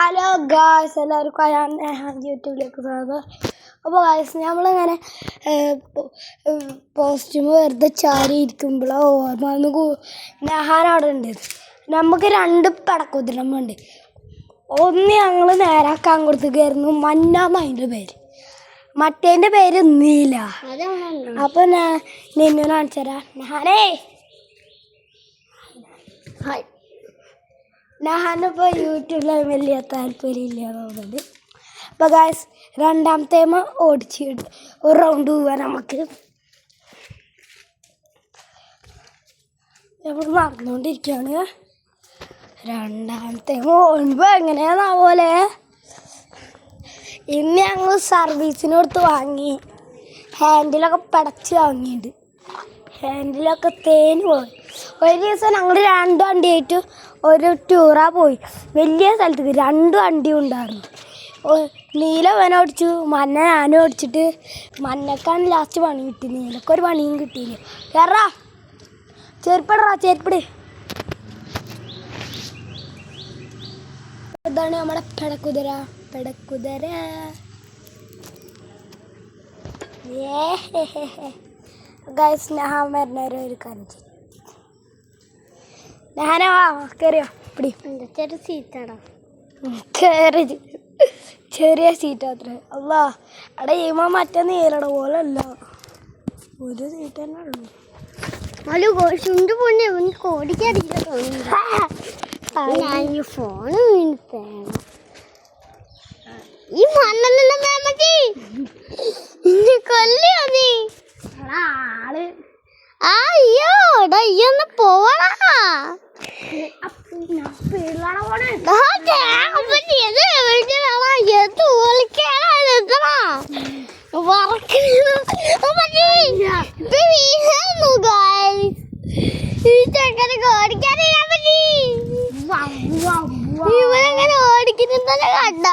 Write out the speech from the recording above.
Hello guys, എല്ലാവർക്കും യൂട്യൂബിലേക്ക് സ്വാഗതം. അപ്പോൾ ഗായ്സ്, നമ്മളിങ്ങനെ പോസ്റ്റുമ്പോൾ വെറുതെ ചാരി ഇരിക്കുമ്പോഴോ ഓർമ്മ നെഹാനവിടെ ഉണ്ട്. നമുക്ക് 2 പടക്കുതിരമുണ്ട്. ഒന്ന് ഞങ്ങൾ നേരാക്കാൻ കൊടുത്തേക്കായിരുന്നു, മന്നാന്ന് അതിൻ്റെ പേര്. മറ്റേൻ്റെ പേര് നീല. അപ്പോൾ ഞാൻ നിന്നെ കാണിച്ചുതരാം. നെഹാനേ, ഹായ്. ഞാനിപ്പോൾ യൂട്യൂബിൽ വലിയ താല്പര്യമില്ല തോന്നുന്നത്. അപ്പോൾ ഗായ്സ്, രണ്ടാമത്തെ ഓടിച്ചിട്ട് ഒരു റൗണ്ട് പോവാൻ നമുക്ക്. നമ്മൾ നടന്നുകൊണ്ടിരിക്കുകയാണ്. രണ്ടാമത്തെ ഓടുമ്പോൾ എങ്ങനെയാണാവോലെ. ഇന്ന് ഞങ്ങൾ സർവീസിന് കൊടുത്ത് വാങ്ങി. ഹാൻഡിലൊക്കെ പടച്ച് വാങ്ങിയിട്ടുണ്ട്. ഹാൻഡിലൊക്കെ തേഞ്ഞ് പോയി. ഒരു ദിവസം ഞങ്ങൾ 2 വണ്ടിയായിട്ട് ഒരു ടൂറാ പോയി. വലിയ സ്ഥലത്തേക്ക് 2 വണ്ടി ഉണ്ടായിരുന്നു. നീല വേന ഓടിച്ചു, മഞ്ഞ ഞാനും ഓടിച്ചിട്ട് മഞ്ഞക്കാണ് ലാസ്റ്റ് പണി കിട്ടി. നീലക്കൊരു പണിയും കിട്ടിയില്ല. കയറാ, ചെരുപ്പിട്. ഇതാണ് നമ്മുടെ പെടക്കുതിര. ഗൈസ്, ഞാൻ വരുന്നവരെ ഒരു കാര്യം ചെയ്യും. ഞാനോ കയറിയോ? പിടി. ചെറിയ സീറ്റാണോ? കയറി. ചെറിയ സീറ്റ് അത്ര. അല്ല അവിടെ ചെയ്യുമ്പോൾ മറ്റേ നീലട പോലെ അല്ല, ഒരു സീറ്റ് തന്നെ ഉള്ളു. ചുണ്ട് പൊണ്ണി എനിക്ക് ഓടിക്കാറില്ല തോന്നുന്നു. ഫോണ് ഈ മണ്ണെല്ലാം കൊല്ലിയോ നീ? ആള് അയ്യോ ഒന്ന് പോവാ. ഇവനങ്ങനെ ഓടിക്കുന്നതന്നെ കണ്ട.